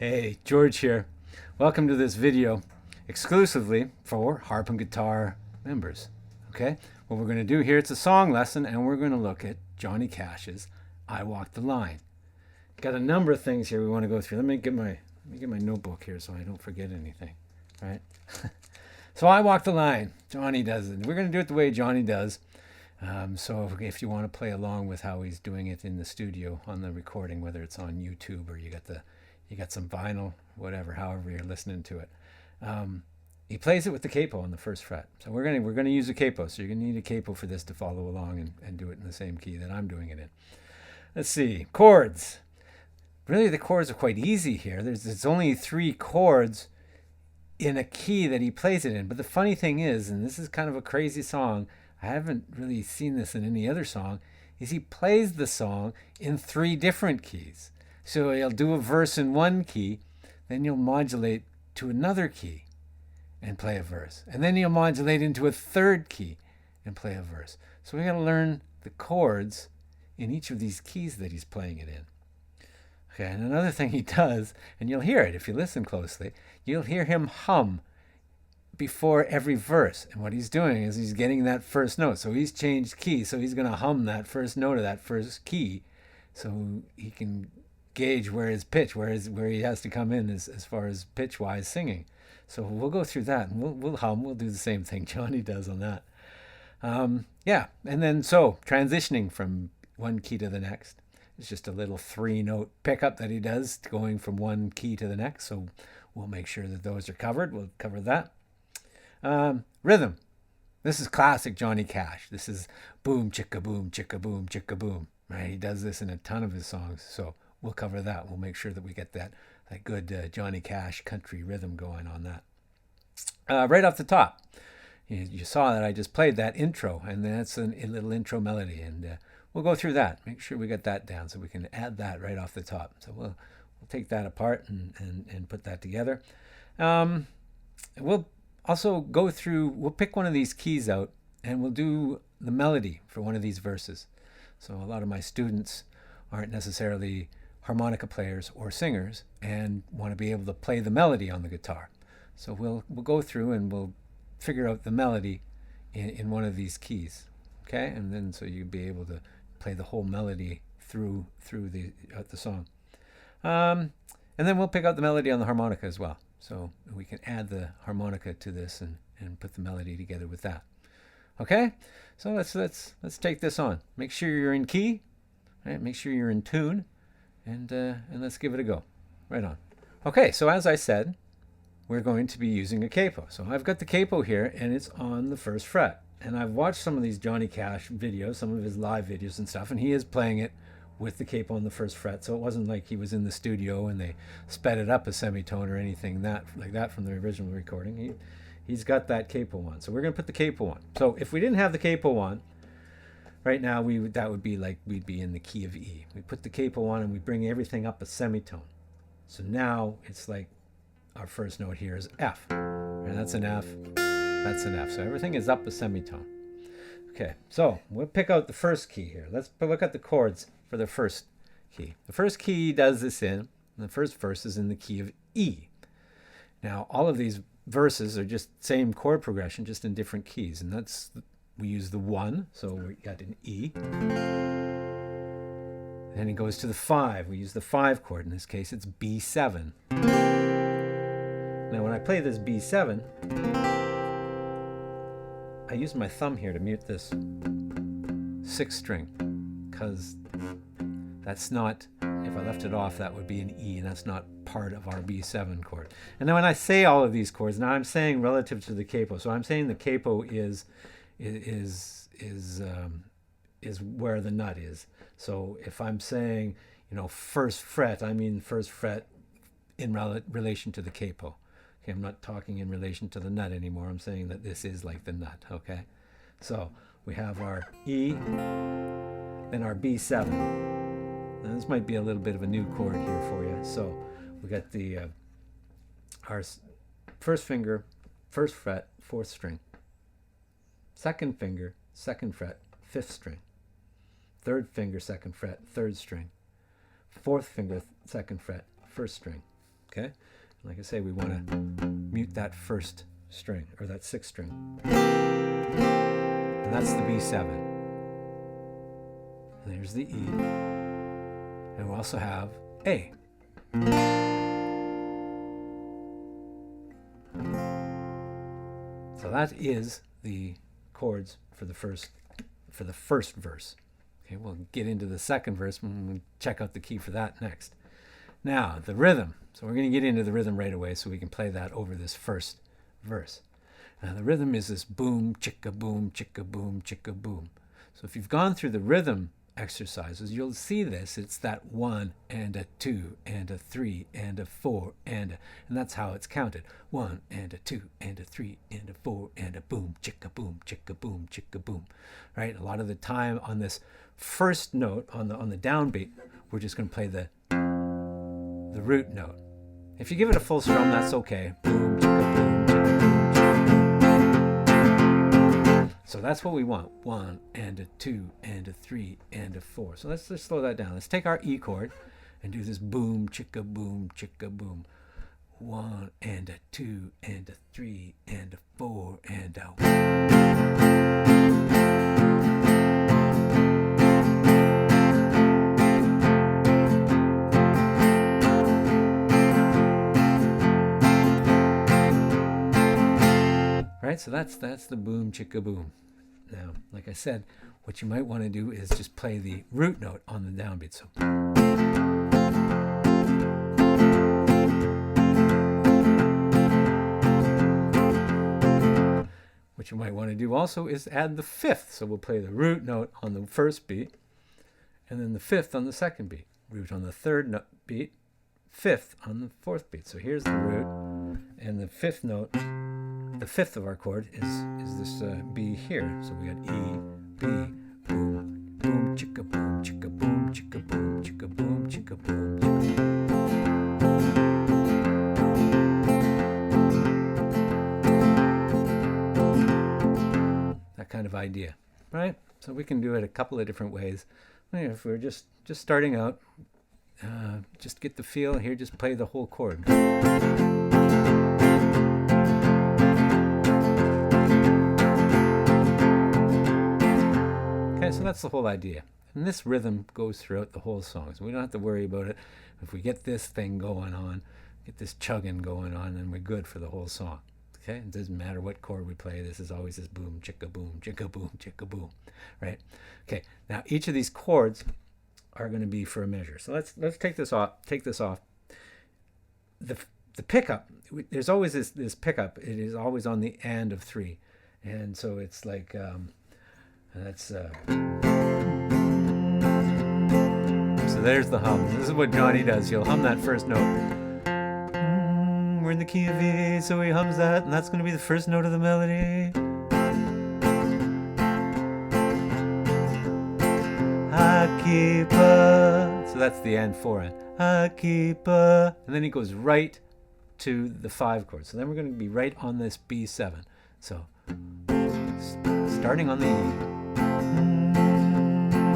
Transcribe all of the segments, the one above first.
Hey, George here. Welcome to this video exclusively for harp and guitar members. Okay, what we're going to do here, it's a song lesson, and we're going to look at Johnny Cash's I Walk the Line. Got a number of things here we want to go through. Let me get my notebook here so I don't forget anything. All right. So I Walk the Line. Johnny does it. We're going to do it the way Johnny does. So if you want to play along with how he's doing it in the studio on the recording, whether it's on YouTube or you got some vinyl, whatever, however you're listening to it. He plays it with the capo on the first fret. So we're gonna use a capo. So you're gonna need a capo for this to follow along and do it in the same key that I'm doing it in. Let's see, chords. Really, the chords are quite easy here. There's only 3 chords in a key that he plays it in. But the funny thing is, and this is kind of a crazy song, I haven't really seen this in any other song, is he plays the song in 3 different keys. So he'll do a verse in one key, then you'll modulate to another key and play a verse. And then you'll modulate into a third key and play a verse. So we got to learn the chords in each of these keys that he's playing it in. Okay, and another thing he does, and you'll hear it if you listen closely, you'll hear him hum before every verse. And what he's doing is he's getting that first note. So he's changed keys, so he's going to hum that first note of that first key so he can gauge where his pitch, where he has to come in as far as pitch wise singing. So we'll go through that and we'll hum. We'll do the same thing Johnny does on that. Yeah, and then so transitioning from one key to the next. It's just a little 3-note pickup that he does going from one key to the next. So we'll make sure that those are covered. We'll cover that. Rhythm. This is classic Johnny Cash. This is boom chicka boom chicka boom chicka boom. Right? He does this in a ton of his songs. So we'll cover that. We'll make sure that we get that good Johnny Cash country rhythm going on that. Right off the top, you saw that I just played that intro, and that's a little intro melody, and we'll go through that. Make sure we get that down so we can add that right off the top. So we'll take that apart and put that together. We'll also go through, we'll pick one of these keys out, and we'll do the melody for one of these verses. So a lot of my students aren't necessarily harmonica players or singers and want to be able to play the melody on the guitar. So we'll go through and we'll figure out the melody in one of these keys. Okay, and then so you'll be able to play the whole melody through the song. And then we'll pick out the melody on the harmonica as well. So we can add the harmonica to this and put the melody together with that. Okay, so let's take this on. Make sure you're in key. Right? Make sure you're in tune. And let's give it a go. Right on. Okay, so as I said, we're going to be using a capo. So I've got the capo here, and it's on the first fret. And I've watched some of these Johnny Cash videos, some of his live videos and stuff, and he is playing it with the capo on the first fret. So it wasn't like he was in the studio and they sped it up a semitone or anything like that from the original recording. He's got that capo on. So we're going to put the capo on. So if we didn't have the capo on, right now, that would be like we'd be in the key of E. We put the capo on and we bring everything up a semitone. So now it's like our first note here is F. And that's an F. That's an F. So everything is up a semitone. Okay, so we'll pick out the first key here. Let's look at the chords for the first key. The first key does this in. The first verse is in the key of E. Now, all of these verses are just same chord progression, just in different keys. And we use the 1, so we got an E. Then it goes to the 5. We use the 5 chord. In this case, it's B7. Now, when I play this B7, I use my thumb here to mute this 6th string, because that's not, if I left it off, that would be an E, and that's not part of our B7 chord. And then when I say all of these chords, now I'm saying relative to the capo. So I'm saying the capo is where the nut is. So if I'm saying, first fret, I mean first fret in relation to the capo. Okay, I'm not talking in relation to the nut anymore. I'm saying that this is like the nut. Okay, so we have our E, then our B7. Now this might be a little bit of a new chord here for you. So we got the our first finger, first fret, 4th string. Second finger, 2nd fret, 5th string. Third finger, 2nd fret, 3rd string. Fourth finger, 2nd fret, 1st string. Okay, like I say, we want to mute that first string, or that sixth string, and that's the B7. And there's the E, and we also have A. So that is the chords for the first verse. Okay, we'll get into the second verse when we check out the key for that next. Now, the rhythm. So we're going to get into the rhythm right away so we can play that over this first verse. Now, the rhythm is this boom, chicka boom, chicka boom, chicka boom. So if you've gone through the rhythm exercises, you'll see this. It's that 1 and a 2 and a 3 and a 4 and that's how it's counted. 1 and a 2 and a 3 and a 4 and a boom, chicka boom, chicka boom, chicka boom. Right? A lot of the time on this first note, on the downbeat, we're just going to play the root note. If you give it a full strum, that's okay. Boom, chicka boom, chicka boom, chicka boom. So that's what we want. 1 and a 2 and a 3 and a 4. So let's just slow that down. Let's take our E chord and do this boom, chicka boom, chicka boom. 1 and a 2 and a 3 and a 4 and a 1. Right, so that's the boom, chicka boom. Now, like I said, what you might want to do is just play the root note on the downbeat. So, what you might want to do also is add the fifth. So we'll play the root note on the first beat, and then the fifth on the second beat. Root on the third beat, fifth on the fourth beat. So here's the root, and the fifth note. The fifth of our chord is this B here. So we got E, B, boom, boom, chicka boom, chicka boom, chicka boom, chicka boom, chicka boom, chicka boom. That kind of idea, right? So we can do it a couple of different ways. If we're just starting out, just get the feel here. Just play the whole chord. So that's the whole idea. And this rhythm goes throughout the whole song. So we don't have to worry about it. If we get this thing going on, get this chugging going on, then we're good for the whole song. Okay? It doesn't matter what chord we play. This is always this boom, chicka boom, chicka boom, chicka boom. Right? Okay. Now each of these chords are going to be for a measure. So let's take this off. The pickup, there's always this pickup. It is always on the and of 3. And so it's like that's so there's the hum. This is what Johnny does. He'll hum that first note. We're in the key of E, so he hums that, and that's going to be the first note of the melody. I keep a. So that's the and 4. I keep a. And then he goes right to the 5 chord. So then we're going to be right on this B7. So starting on the E.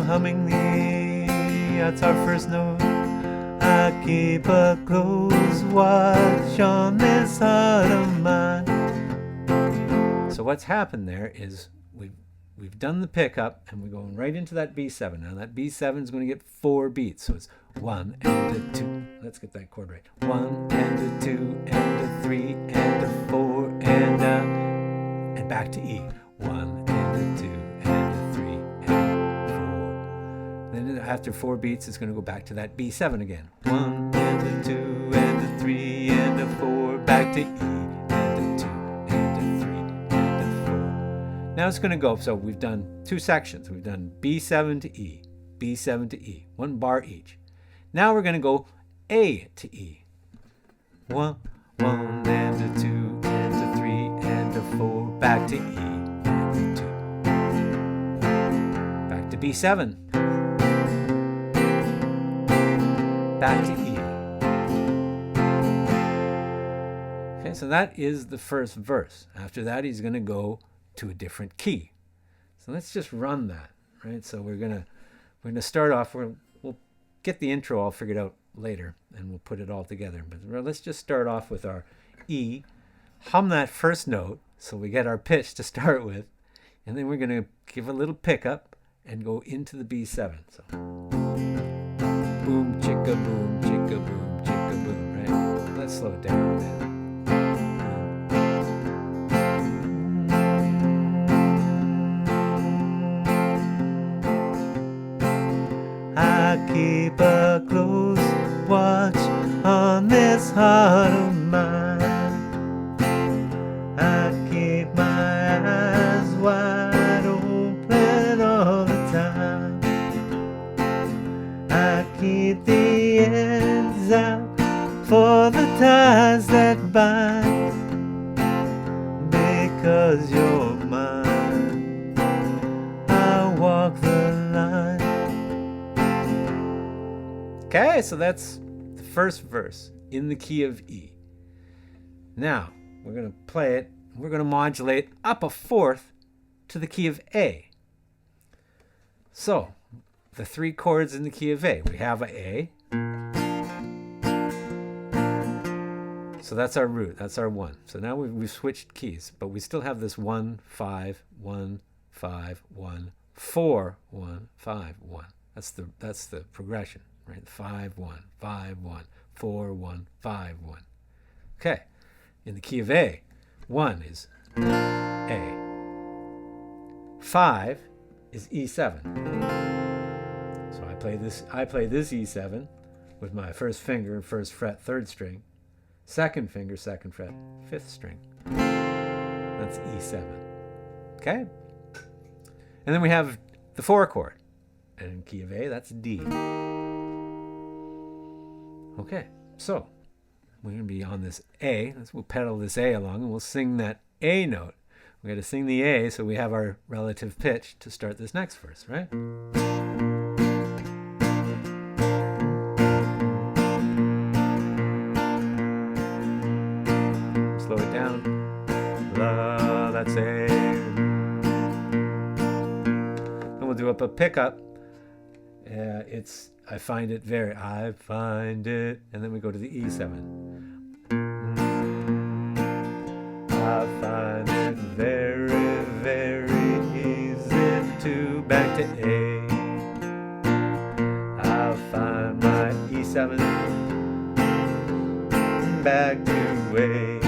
Humming the E, that's our first note. I keep a close watch on this heart of mine. So what's happened there is we've done the pickup and we're going right into that B7. Now that B7 is going to get 4 beats. So it's 1 and a 2. Let's get that chord right. 1 and a 2 and a 3 and a 4 and back to E. 1 and a 2 and a 3 and 4. Then after 4 beats, it's going to go back to that B7 again. 1 and a 2 and a 3 and a 4. Back to E and a 2 and a 3 and a 4. Now it's going to go. So we've done 2 sections. We've done B7 to E, B7 to E, 1 bar each. Now we're going to go A to E. 1 and a 2 and a 3 and a 4. Back to E. Back to B7. Back to E. Okay, so that is the first verse. After that, he's going to go to a different key. So let's just run that, right? So we're going to start off. We'll get the intro all figured out later, and we'll put it all together. But let's just start off with our E, hum that first note so we get our pitch to start with, and then we're going to give a little pickup and go into the B7. So boom, chicka, boom, chicka, boom, chicka, boom, right? Let's slow it down a bit. I keep a close watch on this heart of mine. I keep my eyes wide open all the time. I keep the ends out for the ties that bind, because you're mine. I walk the line. Okay, so that's the first verse in the key of E. Now, we're going to play it. We're going to modulate up a fourth to the key of A. So, the three chords in the key of A. We have a A. So that's our root. That's our 1. So now we've switched keys, but we still have this 1, 5, 1, 5, 1, 4, 1, 5, 1. That's the progression. Right, 5, 1, 5, 1, 4, 1, 5, 1. Okay, in the key of A, 1 is A. 5 is E7. So I play this E7 with my first finger, first fret, 3rd string, second finger, 2nd fret, 5th string. That's E7. Okay? And then we have the 4 chord. And in key of A, that's D. Okay, so we're going to be on this A. We'll pedal this A along, and we'll sing that A note. We're going to sing the A so we have our relative pitch to start this next verse, right? Slow it down. La, that's A. And we'll do up a pickup. I find it, and then we go to the E7. I find it very, very easy to back to A. I find my E7 back to A.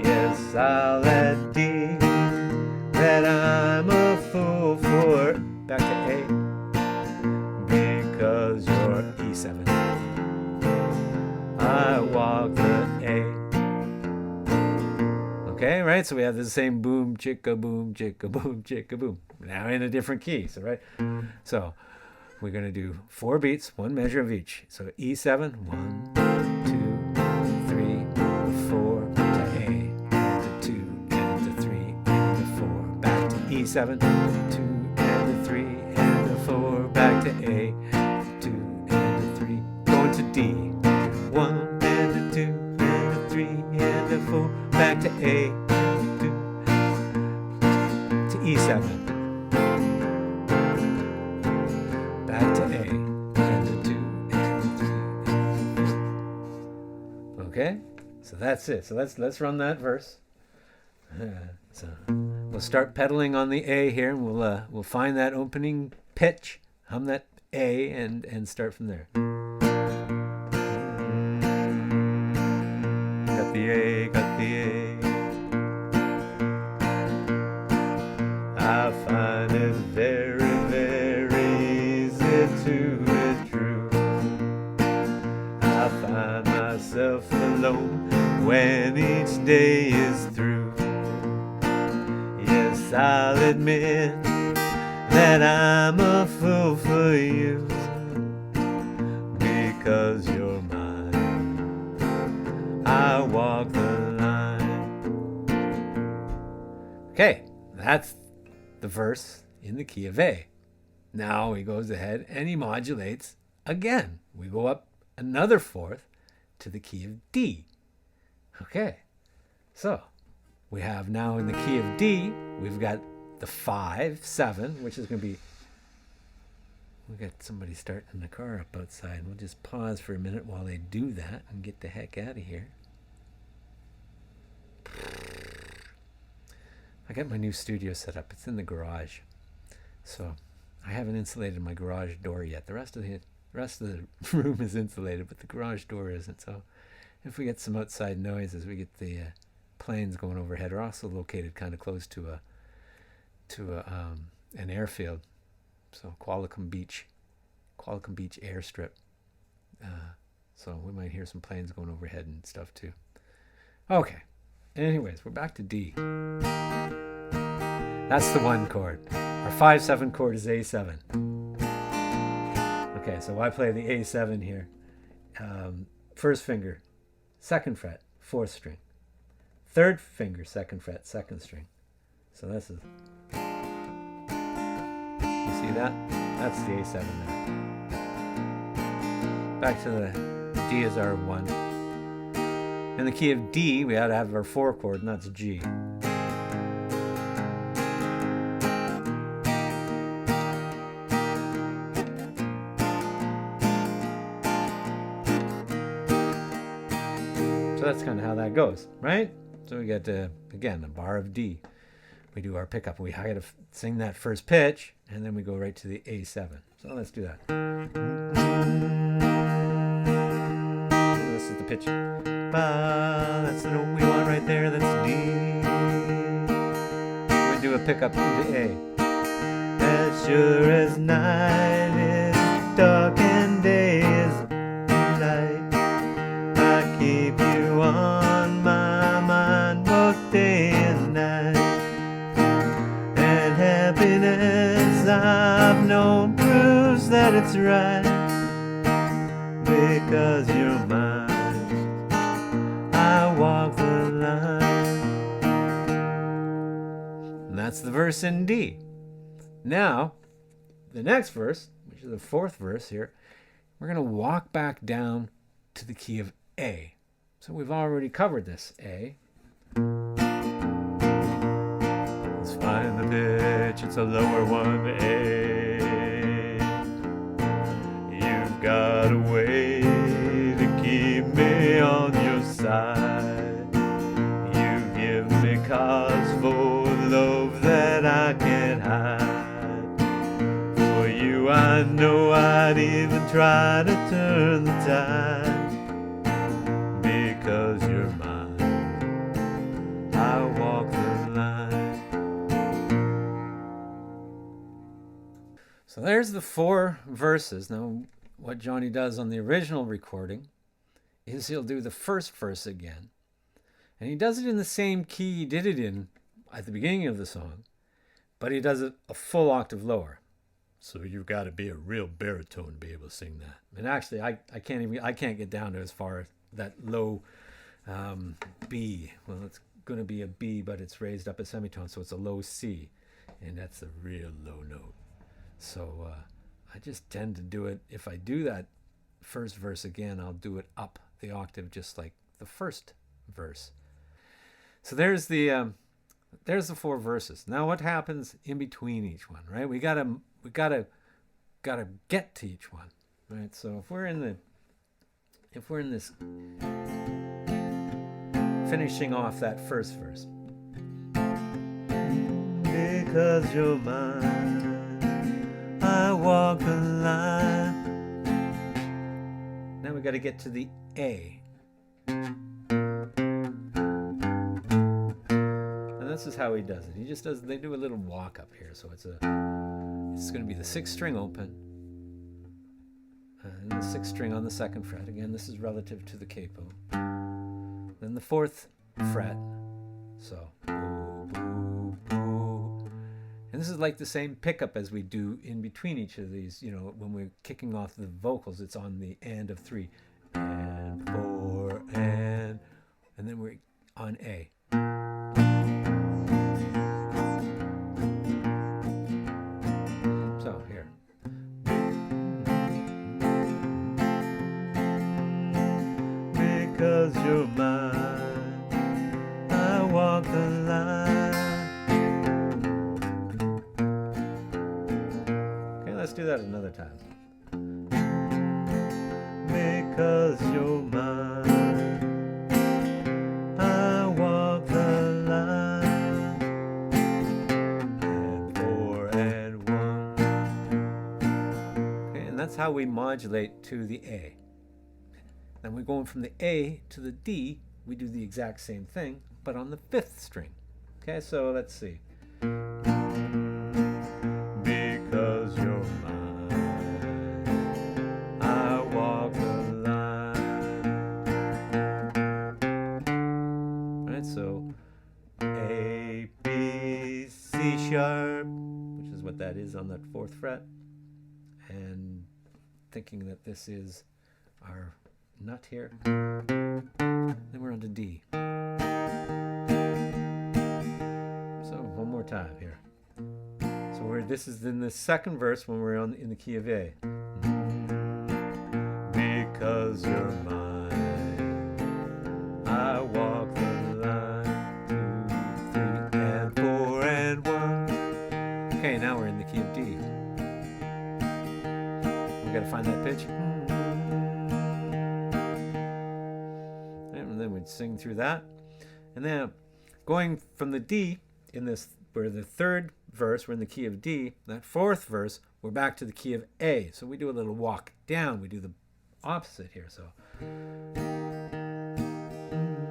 Yes, I'll let D that I'm a fool for back to A. Because you're E7, I walk the A. Okay, right? So we have the same boom, chicka, boom, chicka, boom, chicka, boom. Now in a different key, so right? So we're going to do 4 beats, 1 measure of each. So E7, 1, 2, 3, 4, to A, and to 2, and to 3, and to 4. Back to E7, 2, and to 3, and to 4. Back to A. To D, 1 and a 2 and a 3 and a 4, back to A, 2 to E7, back to A, and a 2 and a 3 and a 4. Okay, so that's it. So let's run that verse. So we'll start pedaling on the A here, and we'll find that opening pitch, hum that A, and start from there. Got the A, got the A. I find it very, very easy to be true. I find myself alone when each day is through. Yes, I'll admit that I'm a fool for you, because you're mine. I walk the line. Okay, that's the verse in the key of A. Now he goes ahead and he modulates again. We go up another fourth to the key of D. Okay, so we have now in the key of D, we've got the 5, 7, which is going to be We got somebody starting the car up outside. We'll just pause for a minute while they do that and get the heck out of here. I got my new studio set up. It's in the garage. So I haven't insulated my garage door yet. The rest of the room is insulated, but the garage door isn't. So if we get some outside noise as we get the planes going overhead, we're also located kind of close to an airfield. So Qualicum Beach airstrip. So we might hear some planes going overhead and stuff too. Okay. Anyways, we're back to D. That's the 1 chord. Our 5/7 chord is A7. Okay, so I play the A7 here. First finger, 2nd fret, 4th string. 3rd finger, 2nd fret, 2nd string. So this is... You see that? That's the A7 there. Back to the D is our 1. In the key of D, we ought to have our 4 chord, and that's G. So that's kind of how that goes, right? So we get, again, a bar of D. We do our pickup. We got to sing that first pitch, and then we go right to the A7. So let's do that. This is the pitch. That's the note we want right there. That's D. We do a pickup into A. As sure as night is dark and day is light, I keep you on my mind both day and night. And happiness I've known proves that it's right, because you're mine. Walk the line. And that's the verse in D. Now, the next verse, which is the 4th verse here, we're going to walk back down to the key of A. So we've already covered this A. Let's find the pitch. It's a lower 1 A. You've got a way to keep me on your side. Cause for love that I can't hide. For you I know I'd even try to turn the tide. Because you're mine, I walk the line. So there's the 4 verses. Now what Johnny does on the original recording is he'll do the first verse again. And he does it in the same key he did it in at the beginning of the song, but he does it a full octave lower. So you've got to be a real baritone to be able to sing that. And actually, I can't get down to as far as that low B. Well, it's going to be a B, but it's raised up a semitone, so it's a low C, and that's a real low note. So I just tend to do it. If I do that first verse again, I'll do it up the octave, just like the first verse. So there's the 4 verses. Now what happens in between each one, right? We gotta get to each one, right? So if we're in this finishing off that first verse, because you're mine, I walk the line. Now we got to get to the A. This is how he does it. They do a little walk up here. So it's going to be the 6th string open, and the 6th string on the 2nd fret. Again, this is relative to the capo. Then the 4th fret. So, boo, boo, boo. And this is like the same pickup as we do in between each of these. You know, when we're kicking off the vocals, it's on the and of 3. And 4, and then we're on A. Because you're mine, I walk the line. Okay, let's do that another time. how we modulate to the A. Then we're going from the A to the D. We do the exact same thing, but on the 5th string. Okay, so let's see. Because you're mine, I walk the line. Right, so A, B, C sharp, which is what that is on that 4th fret, and thinking that this is our nut here. Then we're on to D. So one more time here. So this is in the 2nd verse when we're in the key of A. Because you're mine, I walk the line, 2, 3, and 4, and 1. Okay, now we're in the key of D. We gotta find that pitch. And then we'd sing through that. And then going from the D, in this, we're the 3rd verse, we're in the key of D. That 4th verse, we're back to the key of A. So we do a little walk down. We do the opposite here. So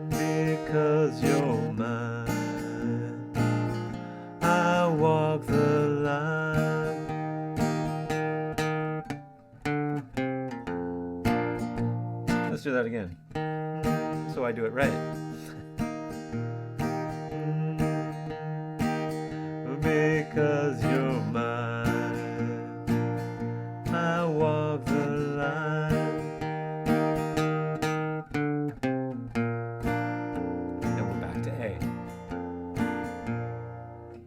because you're mine, I walk the line. Let's do that again, so I do it right. Because you're mine, I walk the line. And we're back to A.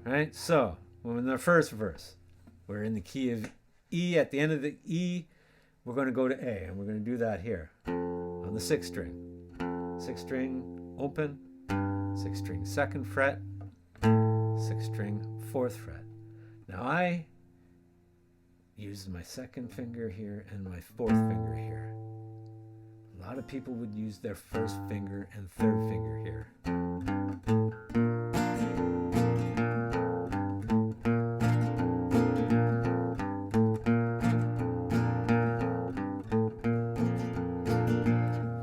Right? So, when we're in the 1st verse, we're in the key of E. At the end of the E, we're going to go to A, and we're going to do that here on the 6th string. 6th string, open, 6th string, 2nd fret, 6th string, 4th fret. Now I use my 2nd finger here and my 4th finger here. A lot of people would use their 1st finger and 3rd finger here.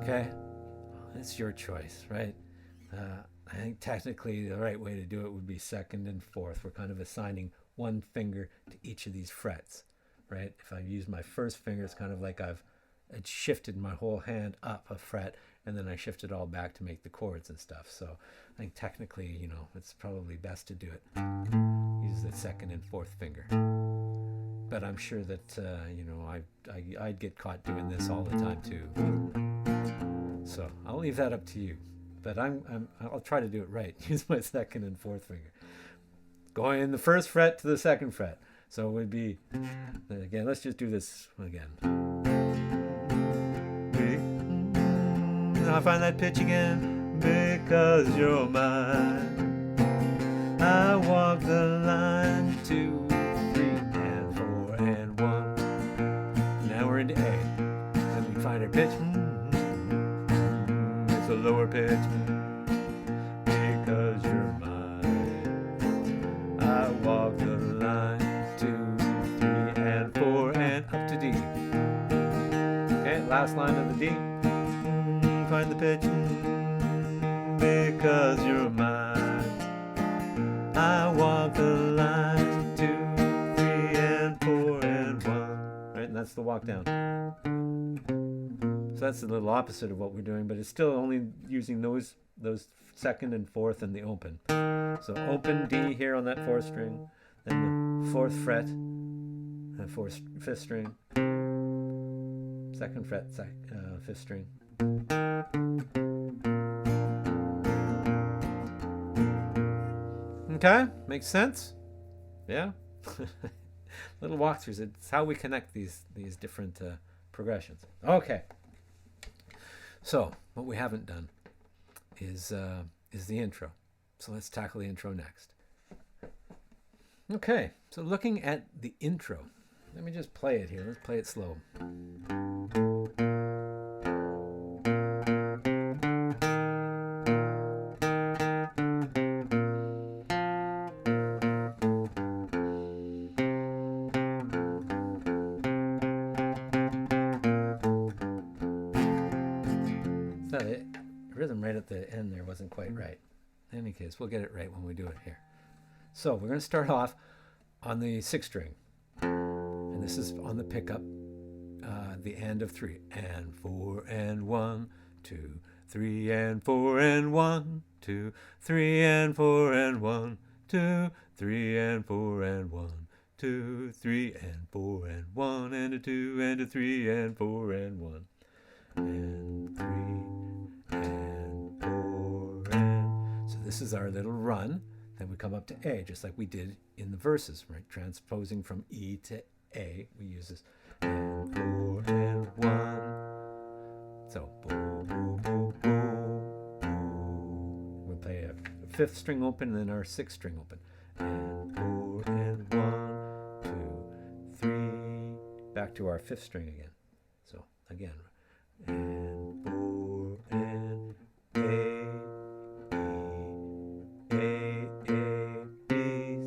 Okay, it's your choice, right? I think technically the right way to do it would be 2nd and 4th. We're kind of assigning one finger to each of these frets, right? If I use my 1st finger, it's kind of like I've shifted my whole hand up a fret, and then I shift it all back to make the chords and stuff. So I think technically, you know, it's probably best to do it. Use the 2nd and 4th finger. But I'm sure that, you know, I'd get caught doing this all the time too. So I'll leave that up to you. But I'll try to do it right. Use my 2nd and 4th finger. Going in the 1st fret to the 2nd fret. So it would be, again, let's just do this again. Now I find that pitch again. Because you're mine, I walk the line, 2, 3, and 4, and 1. Now we're into A. Then we find our pitch. A lower pitch, because you're mine, I walk the line, 2, 3, and 4, and up to D. Okay, last line of the D. Find the pitch, because you're mine, I walk the line, 2, 3, and 4, and 1. Right, and that's the walk down. So that's a little opposite of what we're doing, but it's still only using those 2nd and 4th and the open. So open D here on that 4th string, then the 4th fret, and 5th string, 2nd fret, 5th string. Okay, makes sense? Yeah? Little walkthroughs. It's how we connect these different progressions. Okay. So what we haven't done is the intro. So let's tackle the intro next. Okay, so looking at the intro, let me just play it here. Let's play it slow. So the rhythm right at the end there wasn't quite right. In any case, we'll get it right when we do it here. So we're going to start off on the 6th string. And this is on the pickup, the and of 3. And 4 and 1, 2, 3 and 4 and 1, 2, 3 and 4 and 1, 2, 3 and 4 and 1, 2, 3 and 4 and 1, and a 2 and a 3 and 4 and 1. And 3 and 4 and... So this is our little run. Then we come up to A, just like we did in the verses, right? Transposing from E to A, we use this. And 4 and 1. So, boo, boo, boo, boo, boo. We'll play a 5th string open and then our 6th string open. And 4 and 1, 2, 3. Back to our 5th string again. So, again. And 4 and A, E, A, B,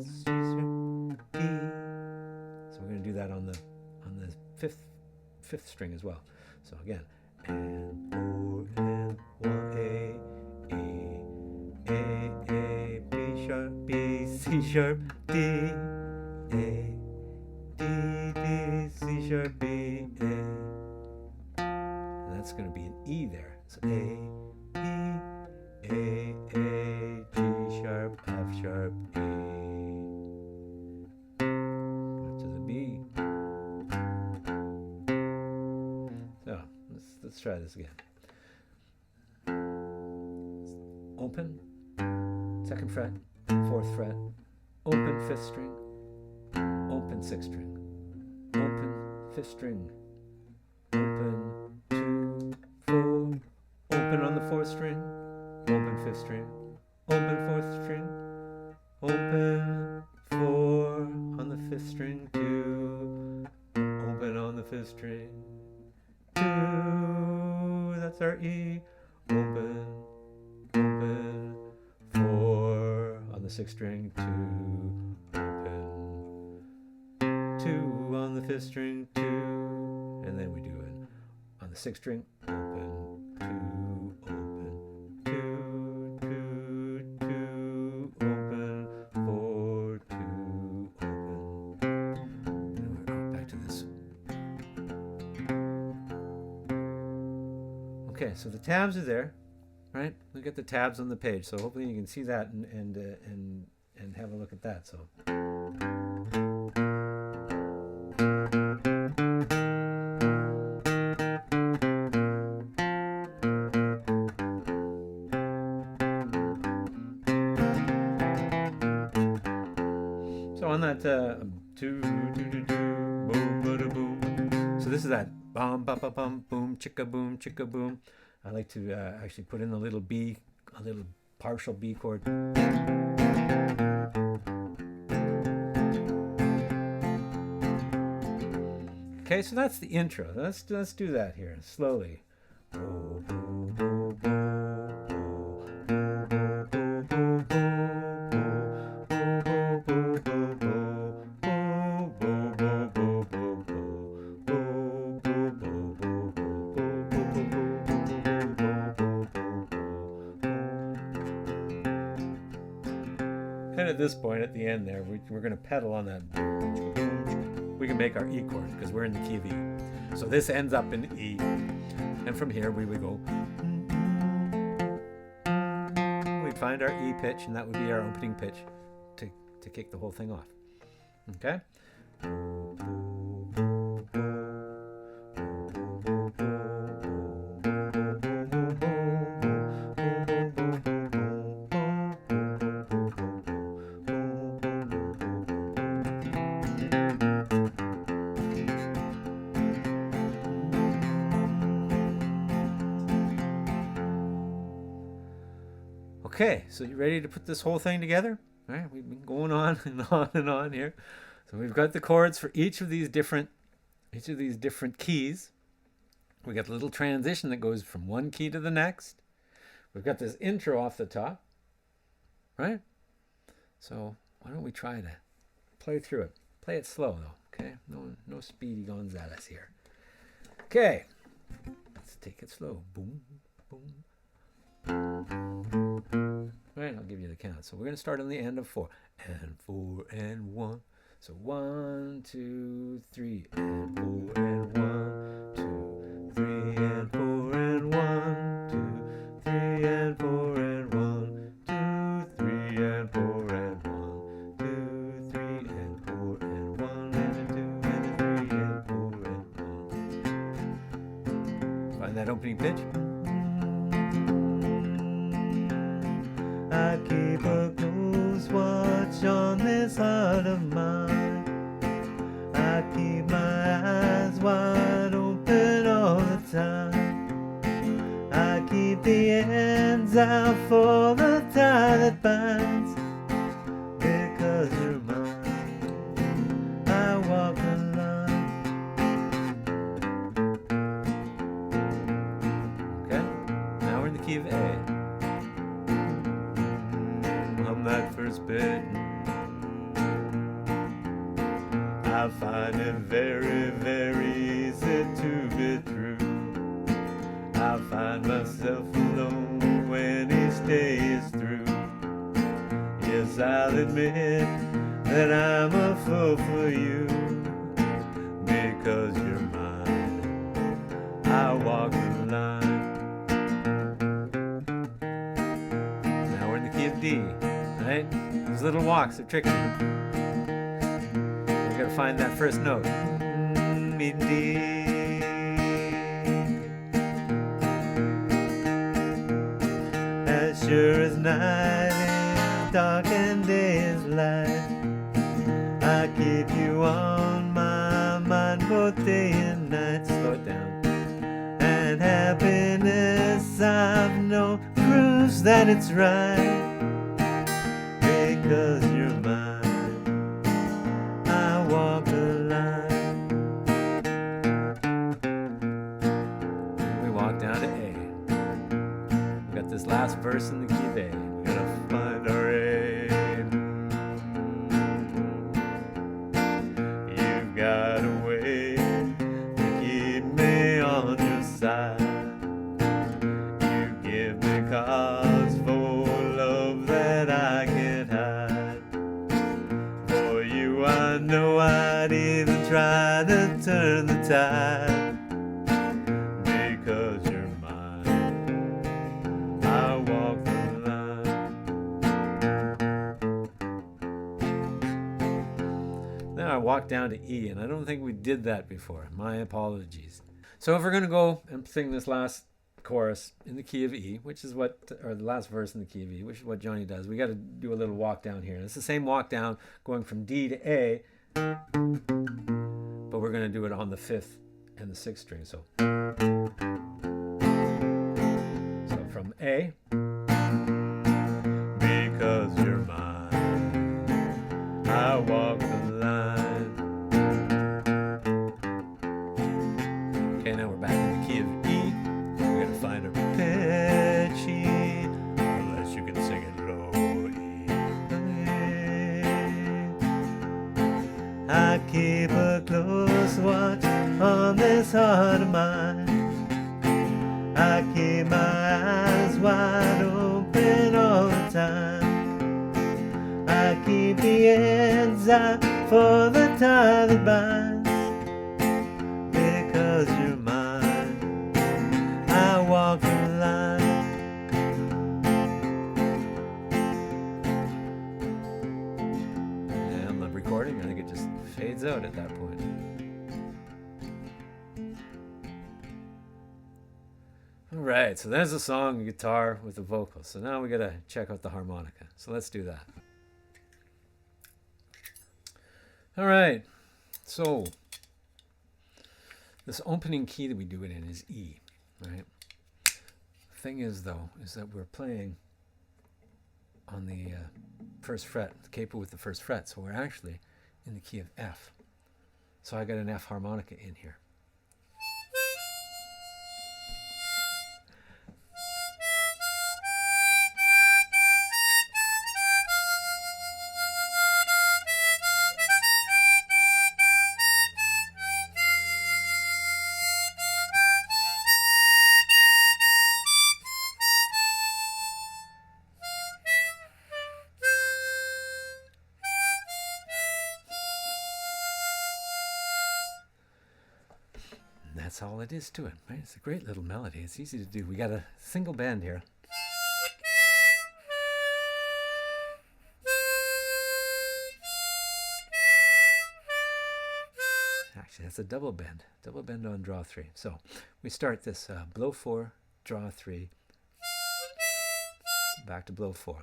C, D. So we're going to do that on the 5th string as well. So again, and 4 and 1, A, B sharp, B, C sharp, D, A, D, B, C sharp, B, A. And that's going to be an E there. So A, E, A, G sharp, F sharp, A. Back to the B. So let's try this again. Open, 2nd fret, 4th fret, open 5th string, open 6th string, open 5th string, open 2, 4, open on the 4th string, open 5th string, open 4th string, open 4 on the 5th string, 2, open on the 5th string, 2, that's our E, open, open, 4 on the 6th string, 2, open, 2 on the 5th string, 2, and then we do it on the 6th string, open, 2, open, 2, 2, 2, open, 4, 2, open. And we're back to this. Okay, so the tabs are there, right? Look at the tabs on the page, so hopefully you can see that and have a look at that. So. So on that boom, so this is that bum ba ba bum boom chicka boom. I like to actually put in a little B, a little partial B chord. Okay, so that's the intro. Let's do that here slowly. And at this point, at the end there, we're going to pedal on that. We can make our E chord because we're in the key of E. So this ends up in E. And from here, we would go. We'd find our E pitch, and that would be our opening pitch to kick the whole thing off. Okay? Okay, so you ready to put this whole thing together? All right, we've been going on and on and on here. So we've got the chords for each of these different keys. We got the little transition that goes from one key to the next. We've got this intro off the top, right? So why don't we try to play through it? Play it slow though, okay? No speedy Gonzales here. Okay, let's take it slow. Boom, boom. give you the count. So we're going to start on the end of 4. And 4 and 1. So 1, 2, 3, and 4 and 1, 2, 3 and 4 and 1, 2, 3 and 4 and 1, 2, 3 and 4 and 1, 2, 3 and 4 and 1, and a 2 and a 3 and 4 and 1. Find that opening pitch. I keep a close watch on this heart of mine. I keep my eyes wide open all the time. I keep the ends out for the tie that binds. Because you're mine, I walk the line. Okay, now we're in the key of A. That first bit, I find it very, very easy to be true. I find myself alone when each day is through. Yes, I'll admit that I'm a fool for you. Because you're mine, I walk the line. Now we're in the key of D. Right? Those little walks are tricky. You gotta find that first note. Me D. As sure as night is dark and day is light, I keep you on my mind both day and night. Slow it down. And happiness I've known proves that it's right. Because you're mine, I walk the line. We walk down to A. We got this last verse in the key of A. We gotta find our A. You've got a way to keep me on your side. You give me cause for love that I can't hide. For you I know I'd even try to turn the tide. Because you're mine, I walk the line. Then I walk down to E, and I don't think we did that before. My apologies. So if we're going to go and sing this last chorus in the key of E, which is what, or the last verse in the key of E, which is what Johnny does, we got to do a little walk down here. It's the same walk down going from D to A, but we're going to do it on the 5th and the 6th string. So from A, because you're mine, I walk the line. Okay, now we're back in the key of E. We're gonna find a pitch E, unless you can sing it low E. I keep a close watch on this heart of mine. I keep my eyes wide open all the time. I keep the ends out for the tie that binds. Because you're mine, I walk the line. And the recording, I think it just fades out at that point. All right, so there's a song, guitar with the vocals. So now we gotta check out the harmonica. So let's do that. All right, so this opening key that we do it in is E, right? Thing is, though, is that we're playing on the first fret, the capo with the first fret, so we're actually in the key of F. So I got an F harmonica in here. that's all it is to it, right? It's a great little melody. It's easy to do. We got a single bend here. Actually, that's a double bend on draw 3. So we start this blow 4, draw 3, back to blow 4,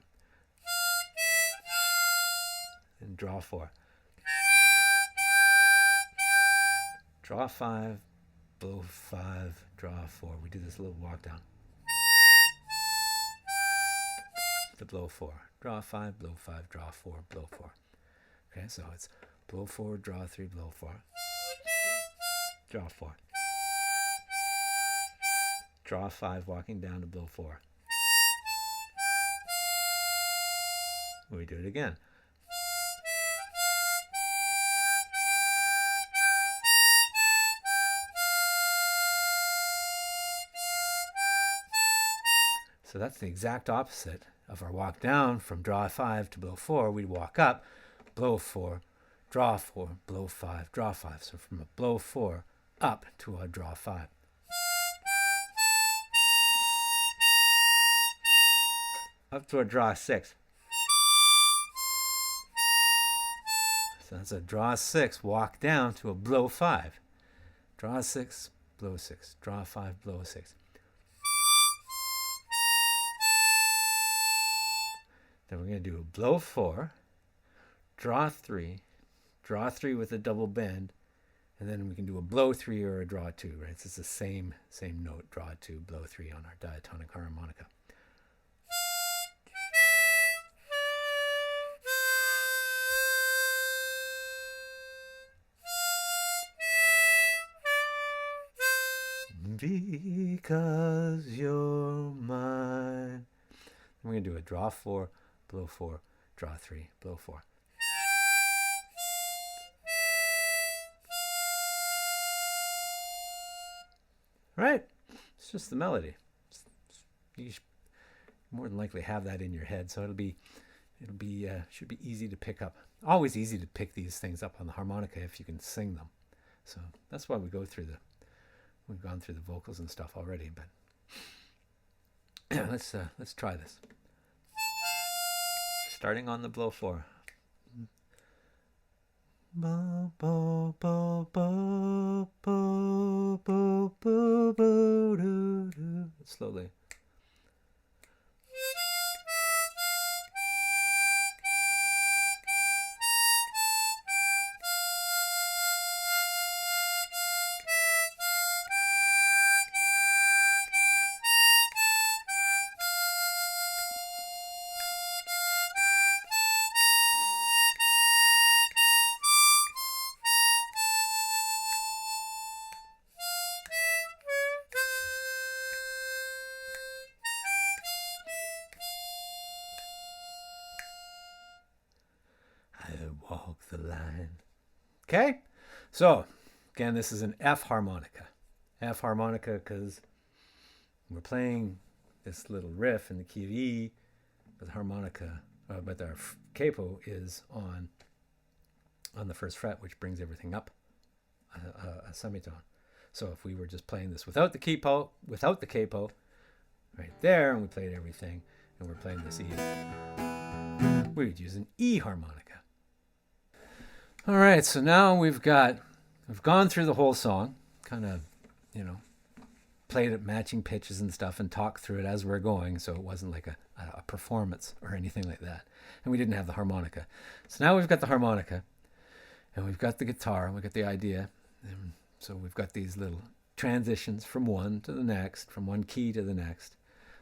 and draw 4, draw 5, blow 5, draw 4. We do this little walk down. The blow 4, draw 5, blow 5, draw 4, blow 4. Okay, so it's blow 4, draw 3, blow 4, draw 4, draw 5, walking down to blow 4. We do it again. So that's the exact opposite of our walk down. From draw 5 to blow 4, we walk up, blow 4, draw 4, blow 5, draw 5. So from a blow 4 up to a draw 5. Up to a draw 6. So that's a draw 6, walk down to a blow 5. Draw 6, blow 6, draw 5, blow 6. Then we're going to do a blow 4, draw 3 with a double bend, and then we can do a blow 3 or a draw 2, right? So it's the same note, draw 2, blow 3 on our diatonic harmonica. Because you're mine. We're going to do a draw 4, blow 4, draw 3, blow 4. Right? It's just the melody. You should more than likely have that in your head, so should be easy to pick up. Always easy to pick these things up on the harmonica if you can sing them. So that's why we've gone through the vocals and stuff already, but let's try this. Starting on the blow 4. Bo, bo, bo, bo, bo, bo, bo, bo, do, do. Slowly. Walk the line. Okay, so again, this is an F harmonica. F harmonica because we're playing this little riff in the key of E, but the harmonica, but our capo is on the first fret, which brings everything up a semitone. So if we were just playing this without the capo, right there, and we played everything, and we're playing this E, we would use an E harmonica. All right, so now we've gone through the whole song, kind of, played at matching pitches and stuff and talked through it as we're going, so it wasn't like a performance or anything like that. And we didn't have the harmonica. So now we've got the harmonica, and we've got the guitar, and we've got the idea. And so we've got these little transitions from one to the next, from one key to the next.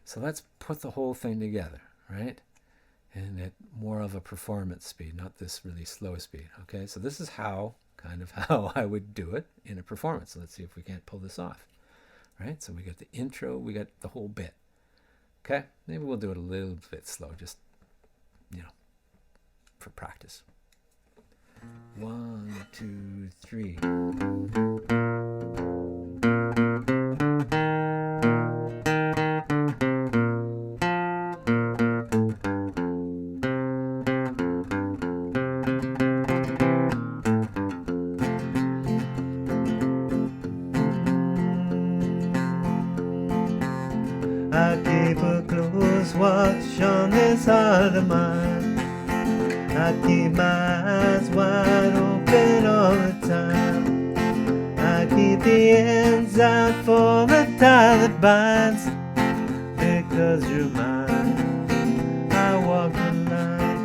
So let's put the whole thing together, right? And at more of a performance speed, not this really slow speed. Okay, so this is how I would do it in a performance. So let's see if we can't pull this off. Right, so we got the intro, we got the whole bit. Okay, maybe we'll do it a little bit slow, just for practice. 1, 2, 3. I keep a close watch on this heart of mine. I keep my eyes wide open all the time. I keep the ends out for the tie that binds. Because you're mine, I walk the line.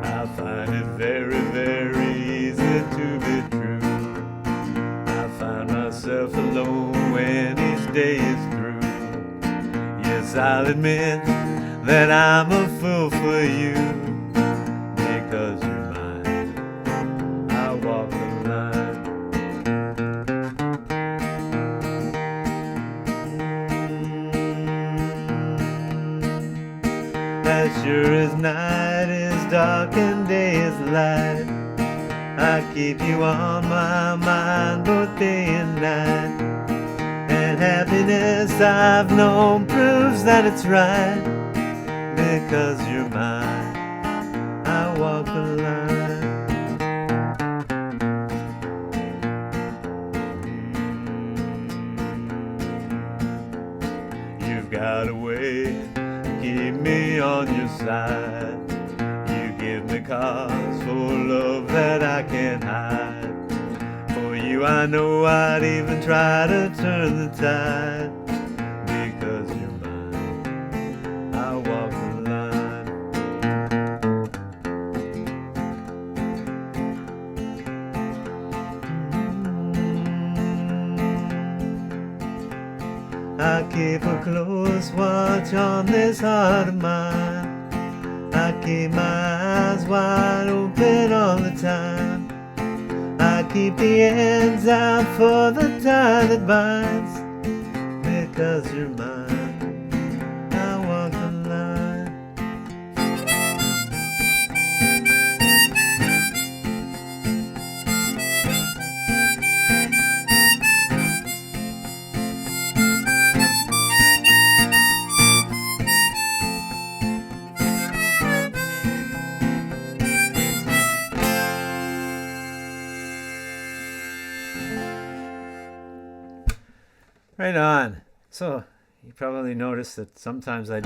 I find it very, very easy to be true. I find myself alone when each day is through. Yes, I'll admit that I'm a fool for you. Because you're mine, I walk the line. As sure as night is dark and day is light, I keep you on my mind both day and night. And happiness I've known proves that it's right. Because you're mine, I walk the line. You've got a way to keep me on your side. You give me cause for love that I can't hide. For you I know I'd even try to turn the tide. Because you're mine, I walk the line. I keep a close watch on this heart of mine. I keep my eyes wide open all the time. I keep the ends out for the tie that binds. Because you're mine, I walk the line. Right on. So you probably noticed that sometimes I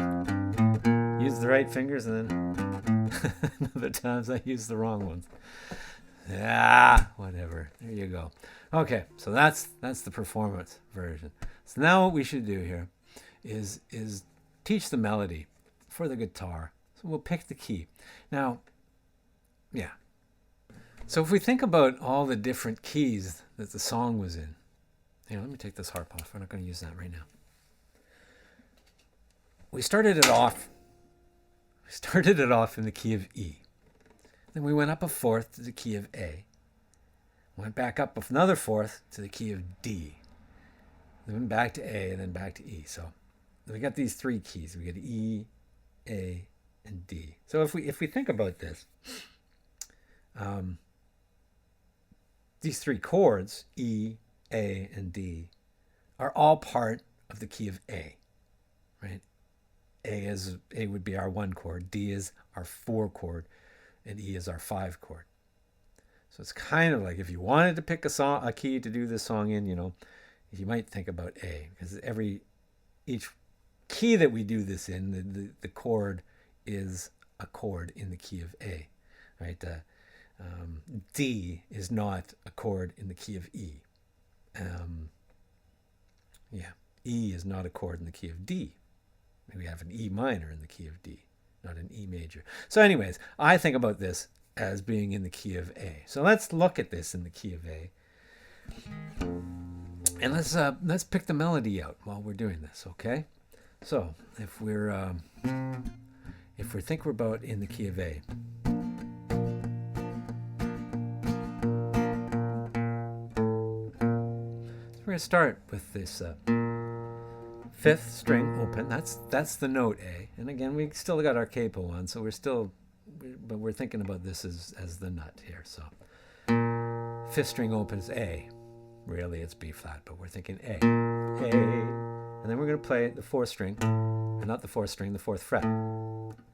use the right fingers and then other times I use the wrong ones. Yeah, whatever. There you go. Okay, so that's the performance version. So now what we should do here is teach the melody for the guitar. So we'll pick the key. Now, yeah. So if we think about all the different keys that the song was in. Here, let me take this harp off. We're not going to use that right now. We started it off in the key of E. Then we went up a fourth to the key of A. Went back up another fourth to the key of D. Then back to A and then back to E. So we got these three keys. We got E, A, and D. So if we think about this, these three chords, E, A, and D, are all part of the key of A, right? A would be our 1 chord, D is our 4 chord, and E is our 5 chord. So it's kind of like if you wanted to pick a key to do this song in, you might think about A, because each key that we do this in, the chord is a chord in the key of A, right? D is not a chord in the key of E. E is not a chord in the key of D. We have an E minor in the key of D, not an E major. So anyways, I think about this as being in the key of A. So let's look at this in the key of A. And let's pick the melody out while we're doing this, okay? So if we think we're about in the key of A, we're going to start with this 5th string open. That's the note A. And again, we still got our capo on, so but we're thinking about this as the nut here. So 5th string open is A. Really, it's B flat, but we're thinking A. A. And then we're going to play the 4th string, and not the 4th string, the 4th fret.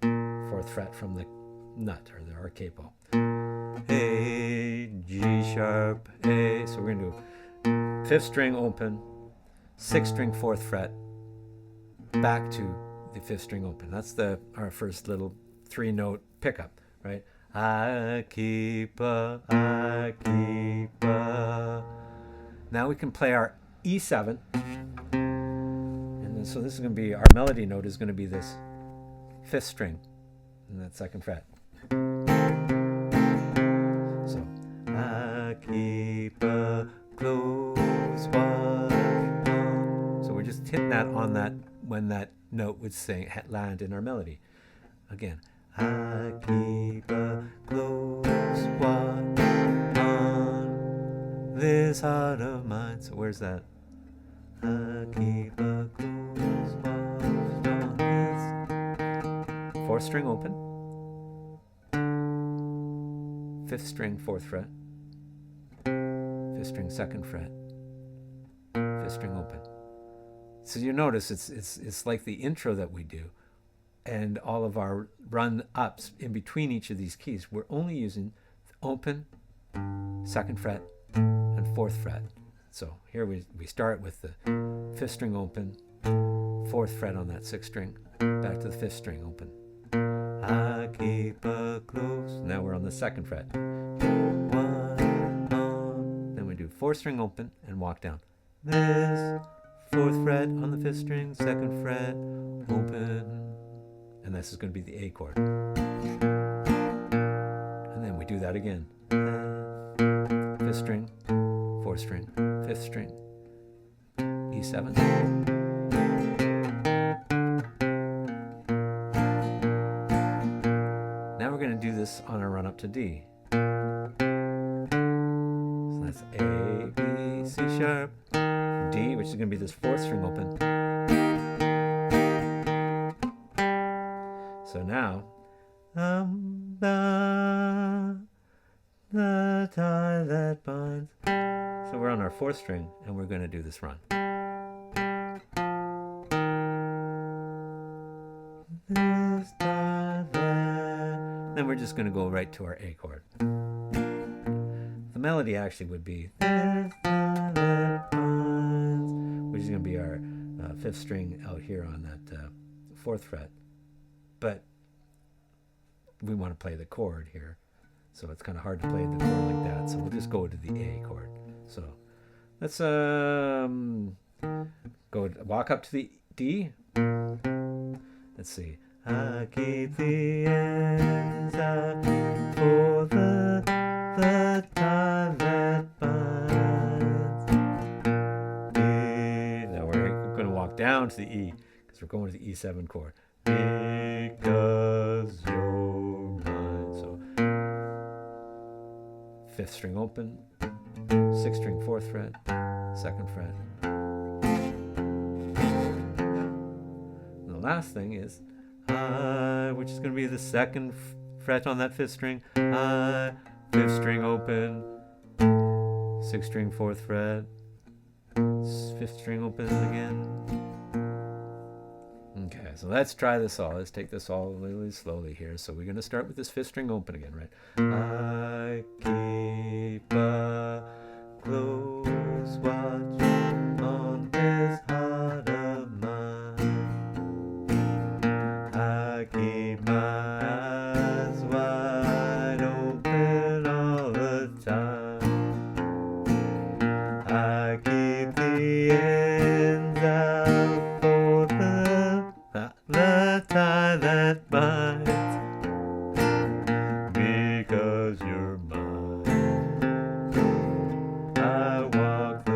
4th fret from the nut, or our capo. A, G sharp, A. So we're going to do 5th string open, 6th string 4th fret, back to the 5th string open. That's our first little 3-note pickup, right? I keep a. Now we can play our E7. And then, so this is going to be, our melody note is going to be this 5th string in that 2nd fret. So, I keep a close watch on. So we're just hitting that on that, when that note would land in our melody. Again, I keep a close watch on this heart of mine. So where's that? I keep a close watch on this. 4th string open, 5th string 4th fret, 5th string 2nd fret, 5th string open. So you notice it's like the intro that we do, and all of our run ups in between each of these keys, we're only using open, 2nd fret, and 4th fret. So here we start with the 5th string open, 4th fret on that 6th string, back to the 5th string open. I keep a close. Now we're on the 2nd fret. Then we do 4th string open and walk down. This 4th fret on the 5th string, 2nd fret, open. And this is going to be the A chord. And then we do that again. 5th string, 4th string, 5th string, E7. Now we're going to do this on a run up to D. So that's A, B, C sharp, D, which is going to be this 4th string open. So now, the tie that binds. So we're on our 4th string, and we're going to do this run. This tie that. Then we're just going to go right to our A chord. The melody actually would be this tie that binds, which is going to be our 5th string out here on that 4th fret. But we want to play the chord here, so it's kind of hard to play the chord like that. So we'll just go to the A chord. So let's walk up to the D. Let's see. I keep the ends out for the tie that binds. D. Now we're going to walk down to the E because we're going to the E7 chord. Because you're mine. So 5th string open, 6th string 4th fret, 2nd fret. And the last thing is I, which is going to be the 2nd fret on that 5th string. I, 5th string open, 6th string 4th fret, 5th string open again. Okay, so let's try this all. Let's take this all really slowly here. So we're going to start with this 5th string open again, right? I keep a close watch on this heart of mine. I keep my eyes wide open all the time. I keep the ends out for the tie that binds, because you're mine. I walk the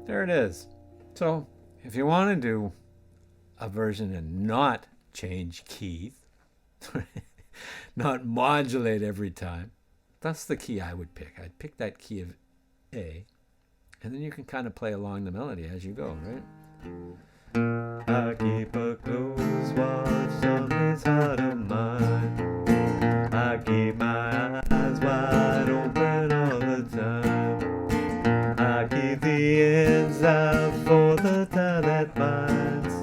There it is. So if you want to do a version and not change keys, not modulate every time. That's the key I would pick. I'd pick that key of A, and then you can kind of play along the melody as you go, right? I keep a close watch on this heart of mine. I keep my eyes wide open all the time. I keep the ends out for the time that binds.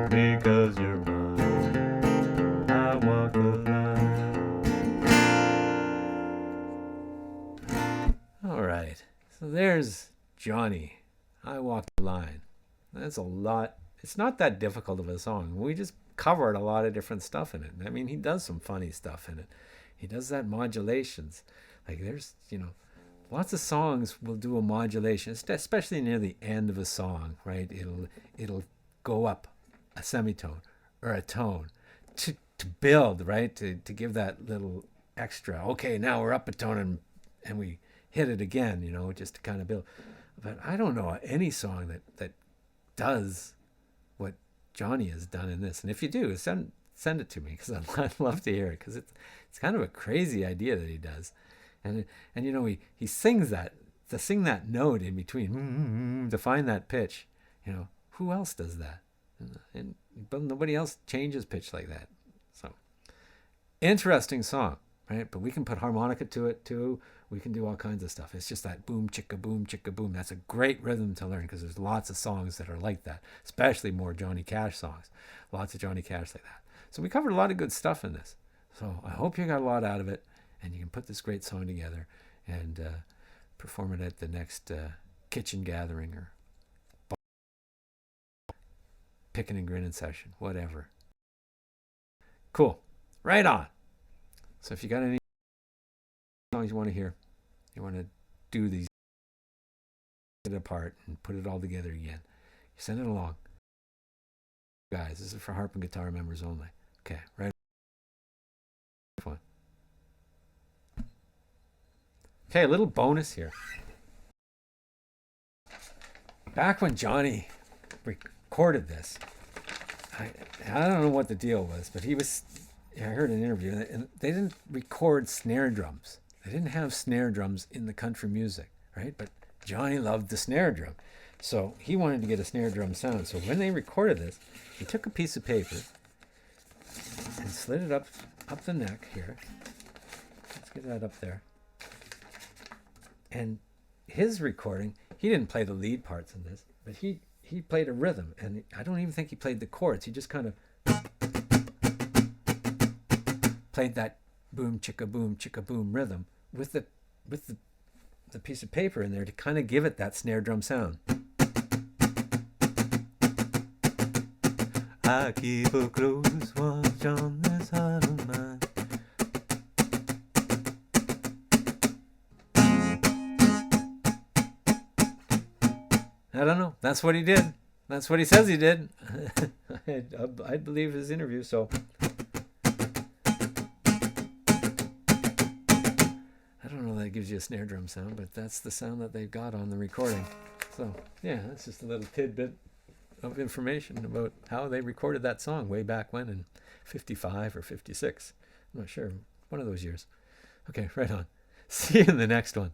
Because you're mine, I walk the line. All right, so there's Johnny. I walk the line. That's a lot. It's not that difficult of a song. We just covered a lot of different stuff in it. I mean, he does some funny stuff in it. He does that modulations. Like there's, lots of songs will do a modulation, especially near the end of a song, right? It'll go up a semitone or a tone to build, right? To give that little extra. Okay, now we're up a tone and we hit it again, just to kind of build. But I don't know any song that does what Johnny has done in this. And if you do, send it to me, because I'd love to hear it, because it's kind of a crazy idea that he does. And he sings that, to sing that note in between, to find that pitch. Who else does that? But nobody else changes pitch like that. So interesting song, right? But we can put harmonica to it too. We can do all kinds of stuff. It's just that boom chicka boom. That's a great rhythm to learn, because there's lots of songs that are like that, especially more Johnny Cash songs. Lots of Johnny Cash like that. So we covered a lot of good stuff in this. So I hope you got a lot out of it, and you can put this great song together and perform it at the next kitchen gathering or picking and grinning session, whatever. Cool. Right on. So if you got any songs you want to hear, you want to do these, get it apart and put it all together again, you send it along. Guys, this is for harp and guitar members only. Okay, right. Okay, a little bonus here. Back when Johnny recorded this, I don't know what the deal was, but I heard an interview, and they didn't record snare drums. They didn't have snare drums in the country music, right? But Johnny loved the snare drum. So he wanted to get a snare drum sound. So when they recorded this, he took a piece of paper and slid it up the neck here. Let's get that up there. And his recording, he didn't play the lead parts in this, but he played a rhythm. And I don't even think he played the chords. He just kind of played that boom chicka boom rhythm with the piece of paper in there to kind of give it that snare drum sound. I keep a close watch on this heart of mine. I don't know. That's what he did. That's what he says he did. I believe his interview, so that gives you a snare drum sound, but that's the sound that they've got on the recording. So yeah, that's just a little tidbit of information about how they recorded that song way back when, in 55 or 56. I'm not sure. One of those years. Okay, right on. See you in the next one.